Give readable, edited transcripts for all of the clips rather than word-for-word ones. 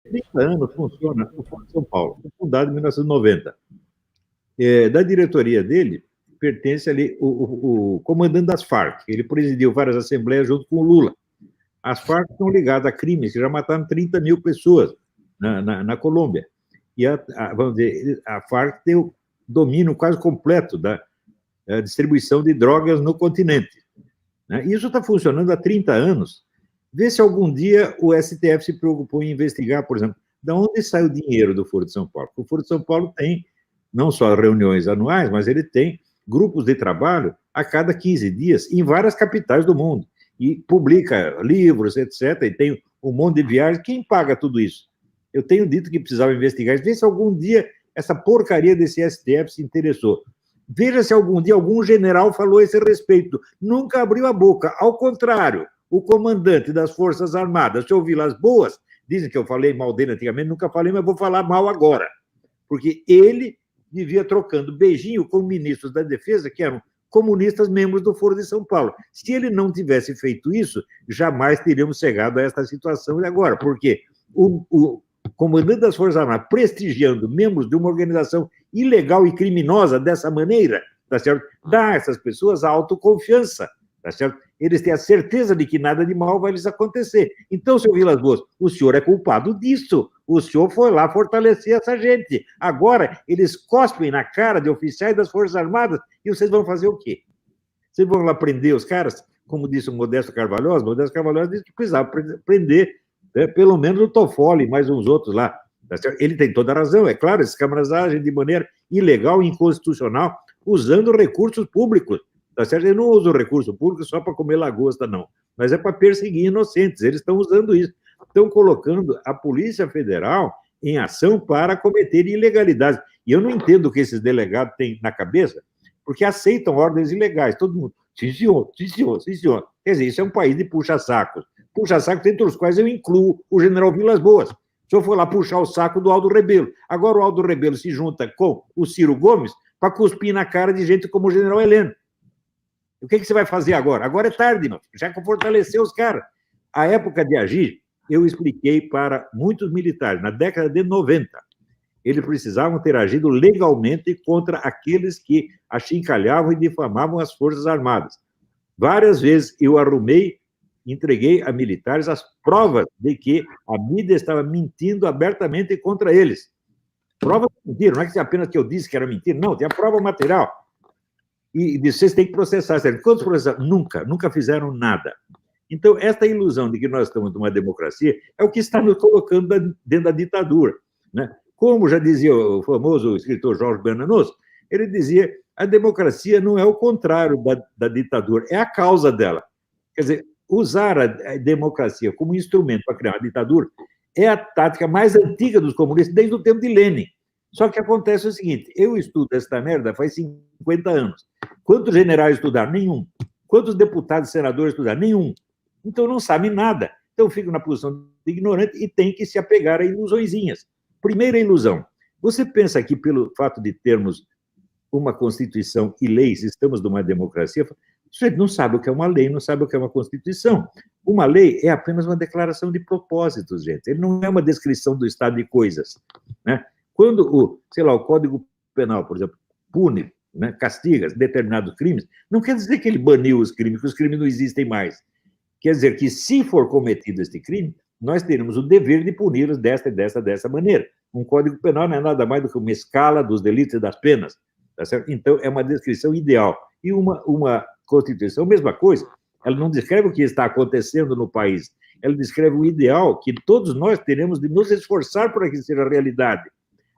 30 anos funciona o Foro de São Paulo, foi fundado em 1990. Da diretoria dele, pertence ali o comandante das Farc. Ele presidiu várias assembleias junto com o Lula. As Farc estão ligadas a crimes que já mataram 30 mil pessoas na Colômbia. E, vamos dizer, a Farc tem o domínio quase completo da distribuição de drogas no continente. Isso está funcionando há 30 anos. Vê se algum dia o STF se preocupou em investigar, por exemplo, de onde sai o dinheiro do Foro de São Paulo. O Foro de São Paulo tem não só reuniões anuais, mas ele tem grupos de trabalho a cada 15 dias em várias capitais do mundo. E publica livros, etc. E tem um monte de viagens. Quem paga tudo isso? Eu tenho dito que precisava investigar. Vê se algum dia essa porcaria desse STF se interessou. Veja se algum dia algum general falou a esse respeito. Nunca abriu a boca. Ao contrário, o comandante das Forças Armadas, se eu Vilas Boas, dizem que eu falei mal dele antigamente, nunca falei, mas vou falar mal agora. Porque ele vivia trocando beijinho com ministros da Defesa, que eram comunistas membros do Foro de São Paulo. Se ele não tivesse feito isso, jamais teríamos chegado a esta situação de agora, porque o comandante das Forças Armadas prestigiando membros de uma organização ilegal e criminosa dessa maneira, tá certo? Dá a essas pessoas a autoconfiança, tá certo? Eles têm a certeza de que nada de mal vai lhes acontecer. Então, senhor Vilas Boas, o senhor é culpado disso. O senhor foi lá fortalecer essa gente. Agora, eles cospem na cara de oficiais das Forças Armadas e vocês vão fazer o quê? Vocês vão lá prender os caras? Como disse o Modesto Carvalhosa disse que precisava prender pelo menos o Toffoli e mais uns outros lá. Ele tem toda a razão, é claro, esses câmaras agem de maneira ilegal e inconstitucional, usando recursos públicos. Tá certo? Ele não usa o recurso público só para comer lagosta, não. Mas é para perseguir inocentes. Eles estão usando isso. Estão colocando a Polícia Federal em ação para cometer ilegalidades. E eu não entendo o que esses delegados têm na cabeça, porque aceitam ordens ilegais. Todo mundo, sim, senhor, sim, senhor, sim, senhor. Quer dizer, isso é um país de puxa-sacos. Puxa-sacos entre os quais eu incluo o general Vilas Boas. O senhor foi lá puxar o saco do Aldo Rebelo. Agora o Aldo Rebelo se junta com o Ciro Gomes para cuspir na cara de gente como o general Heleno. O que você vai fazer agora? Agora é tarde, não. Já que fortaleceu os caras. A época de agir, eu expliquei para muitos militares, na década de 90, eles precisavam ter agido legalmente contra aqueles que achincalhavam e difamavam as Forças Armadas. Várias vezes eu arrumei, entreguei a militares as provas de que a mídia estava mentindo abertamente contra eles. Prova de mentira, não é que apenas que eu disse que era mentira, não, tem a prova material. E vocês têm que processar. Quantos processaram? Nunca fizeram nada. Então, esta ilusão de que nós estamos numa democracia é o que está nos colocando dentro da ditadura. Né? Como já dizia o famoso escritor Jorge Bernanos, ele dizia a democracia não é o contrário da ditadura, é a causa dela. Quer dizer, usar a democracia como instrumento para criar uma ditadura é a tática mais antiga dos comunistas desde o tempo de Lenin. Só que acontece o seguinte, eu estudo essa merda faz 50 anos. Quantos generais estudaram? Nenhum. Quantos deputados e senadores estudaram? Nenhum. Então não sabem nada. Então ficam na posição de ignorante e tem que se apegar a ilusõezinhas. Primeira ilusão. Você pensa que pelo fato de termos uma Constituição e leis, estamos numa democracia, você não sabe o que é uma lei, não sabe o que é uma Constituição. Uma lei é apenas uma declaração de propósitos, gente. Ele não é uma descrição do estado de coisas. Né? Quando o Código Penal, por exemplo, pune, né, castiga determinados crimes, não quer dizer que ele baniu os crimes, que os crimes não existem mais. Quer dizer que, se for cometido este crime, nós teremos o dever de puni-los dessa maneira. Um Código Penal não é nada mais do que uma escala dos delitos e das penas. Tá certo? Então, é uma descrição ideal. E uma Constituição, mesma coisa, ela não descreve o que está acontecendo no país, ela descreve o ideal que todos nós teremos de nos esforçar para que seja realidade.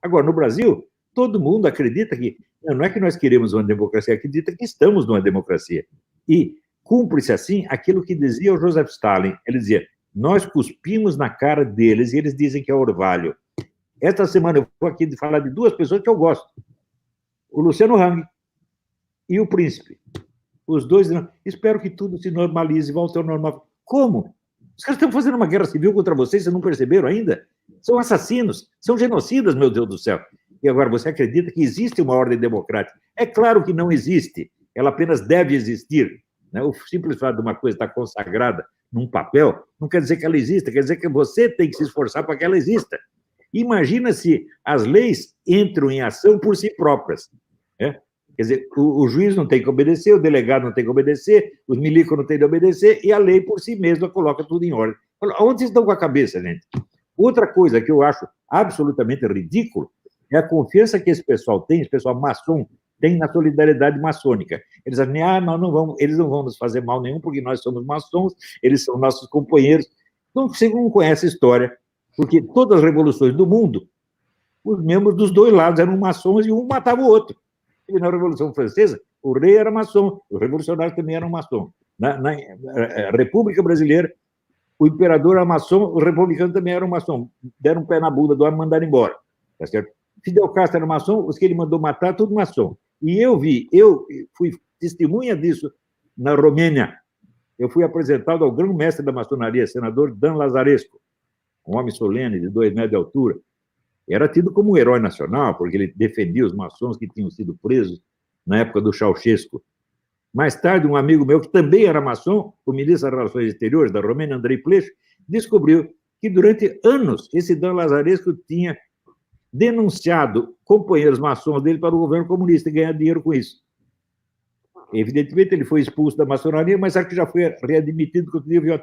Agora, no Brasil, todo mundo acredita que, não é que nós queremos uma democracia, acredita que estamos numa democracia. E cumpre-se, assim, aquilo que dizia o Joseph Stalin. Ele dizia, nós cuspimos na cara deles e eles dizem que é orvalho. Esta semana eu vou aqui falar de duas pessoas que eu gosto. O Luciano Hang e o Príncipe. Os dois dizem, espero que tudo se normalize, volte ao normal. Como? Os caras estão fazendo uma guerra civil contra vocês, vocês não perceberam ainda? São assassinos, são genocidas, meu Deus do céu. E agora você acredita que existe uma ordem democrática? É claro que não existe. Ela apenas deve existir. Né? O simples fato de uma coisa estar consagrada num papel, não quer dizer que ela exista, quer dizer que você tem que se esforçar para que ela exista. Imagina se as leis entram em ação por si próprias. Né? Quer dizer, o juiz não tem que obedecer, o delegado não tem que obedecer, os milicos não têm que obedecer, e a lei por si mesma coloca tudo em ordem. Onde vocês estão com a cabeça, gente? Outra coisa que eu acho absolutamente ridículo é a confiança que esse pessoal tem, esse pessoal maçom, tem na solidariedade maçônica. Eles dizem, eles não vão nos fazer mal nenhum, porque nós somos maçons, eles são nossos companheiros. Então, você não conhece a história, porque todas as revoluções do mundo, os membros dos dois lados eram maçons e um matava o outro. E na Revolução Francesa, o rei era maçom, os revolucionários também eram maçom. Na República Brasileira, o imperador era maçom, os republicanos também eram maçom. Deram um pé na bunda do homem e mandaram embora. Tá certo? Fidel Castro era maçom, os que ele mandou matar, tudo maçom. E eu fui testemunha disso na Romênia. Eu fui apresentado ao grão-mestre da maçonaria, senador Dan Lazarescu, um homem solene de 2 metros de altura. Era tido como um herói nacional, porque ele defendia os maçons que tinham sido presos na época do Ceausescu. Mais tarde, um amigo meu, que também era maçom, o ministro das Relações Exteriores da Romênia, Andrei Plech, descobriu que durante anos esse Dan Lazarescu tinha denunciado companheiros maçons dele para o governo comunista e ganhar dinheiro com isso. Evidentemente, ele foi expulso da maçonaria, mas acho que já foi readmitido, porque eu vi a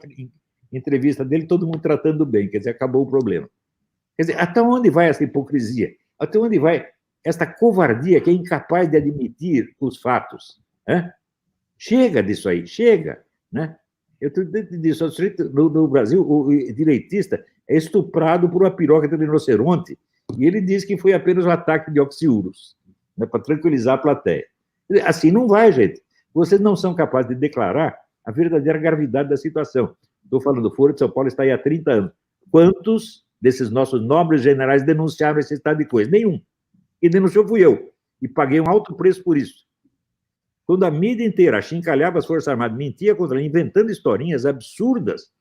entrevista dele, todo mundo tratando bem, quer dizer, acabou o problema. Quer dizer, até onde vai essa hipocrisia? Até onde vai esta covardia que é incapaz de admitir os fatos? Né? Chega disso aí, chega. Né? Eu disse, no Brasil, o direitista é estuprado por uma piroca de rinoceronte, e ele diz que foi apenas um ataque de oxiúros, né, para tranquilizar a plateia. Assim não vai, gente. Vocês não são capazes de declarar a verdadeira gravidade da situação. Estou falando, o Foro de São Paulo está aí há 30 anos. Quantos desses nossos nobres generais denunciaram esse estado de coisa? Nenhum. E denunciou fui eu. E paguei um alto preço por isso. Quando a mídia inteira achincalhava as Forças Armadas, mentia contra ela, inventando historinhas absurdas,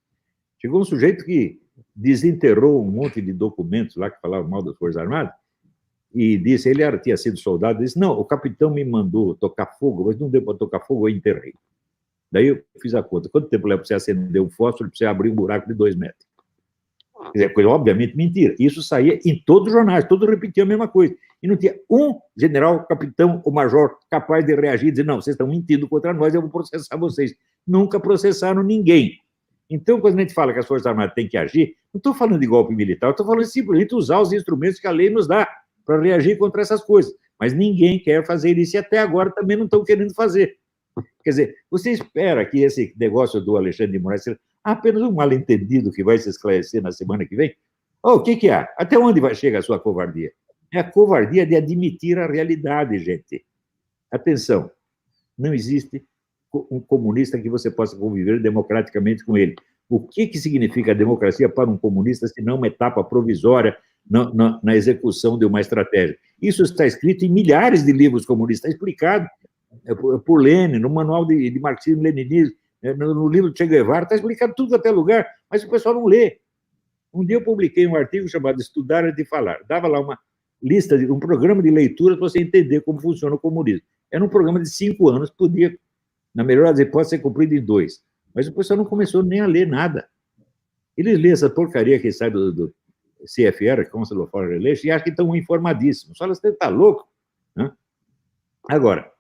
chegou um sujeito que desenterrou um monte de documentos lá que falavam mal das Forças Armadas e disse, ele tinha sido soldado, disse, não, o capitão me mandou tocar fogo, mas não deu para tocar fogo, eu enterrei. Daí eu fiz a conta. Quanto tempo leva para você acender um fósforo para você abrir um buraco de 2 metros? Quer dizer, coisa obviamente mentira. Isso saía em todos os jornais, todos repetiam a mesma coisa. E não tinha um general, capitão ou major capaz de reagir e dizer, não, vocês estão mentindo contra nós, eu vou processar vocês. Nunca processaram ninguém. Então, quando a gente fala que as Forças Armadas têm que agir, não estou falando de golpe militar, estou falando simplesmente usar os instrumentos que a lei nos dá para reagir contra essas coisas. Mas ninguém quer fazer isso e até agora também não estão querendo fazer. Quer dizer, você espera que esse negócio do Alexandre de Moraes seja apenas um mal-entendido que vai se esclarecer na semana que vem? Oh, o que há? Até onde vai chegar a sua covardia? É a covardia de admitir a realidade, gente. Atenção, não existe um comunista que você possa conviver democraticamente com ele. O que significa a democracia para um comunista, se não uma etapa provisória na execução de uma estratégia? Isso está escrito em milhares de livros comunistas, está explicado por Lenin, no manual de marxismo-leninismo, no livro de Che Guevara, está explicado tudo até lugar, mas o pessoal não lê. Um dia eu publiquei um artigo chamado Estudar antes de Falar. Dava lá uma lista, um programa de leitura para você entender como funciona o comunismo. Era um programa de 5 anos, podia, na melhor das hipóteses, ser cumprido em 2. Mas o pessoal não começou nem a ler nada. Eles lêem essa porcaria que sai do CFR, Council of Foreign Relations, e acham que estão informadíssimos. Só você está louco. Né? Agora,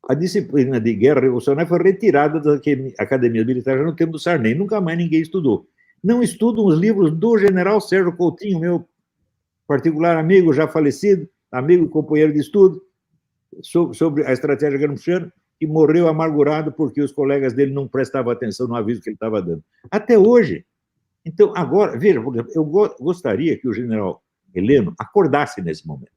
a disciplina de guerra revolucionária foi retirada da Academia Militar no tempo do Sarney. Nunca mais ninguém estudou. Não estudam os livros do general Sérgio Coutinho, meu particular amigo já falecido, amigo e companheiro de estudo, sobre a estratégia gramsciana, que morreu amargurado porque os colegas dele não prestavam atenção no aviso que ele estava dando. Até hoje. Então, agora, veja, por exemplo, eu gostaria que o general Heleno acordasse nesse momento.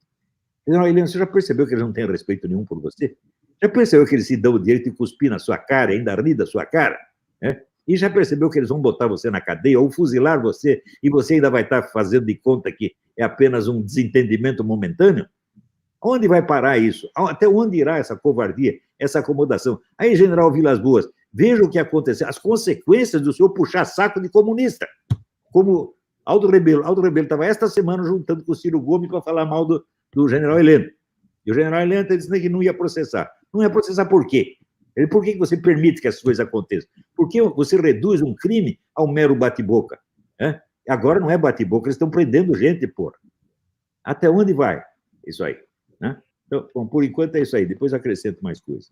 General Heleno, você já percebeu que eles não têm respeito nenhum por você? Já percebeu que eles se dão o direito de cuspir na sua cara, ainda rir da sua cara? Né? E já percebeu que eles vão botar você na cadeia ou fuzilar você, e você ainda vai estar fazendo de conta que é apenas um desentendimento momentâneo? Onde vai parar isso? Até onde irá essa covardia, essa acomodação? Aí, general Vilas Boas, veja o que aconteceu, as consequências do senhor puxar saco de comunista, como Aldo Rebelo. Aldo Rebelo estava esta semana juntando com o Ciro Gomes para falar mal do general Heleno. E o general Heleno disse que não ia processar. Não ia processar por quê? Por que você permite que essas coisas aconteçam? Por que você reduz um crime a um mero bate-boca? Né? Agora não é bate-boca, eles estão prendendo gente, porra. Até onde vai isso aí? Né? Então, bom, por enquanto é isso aí, depois acrescento mais coisas.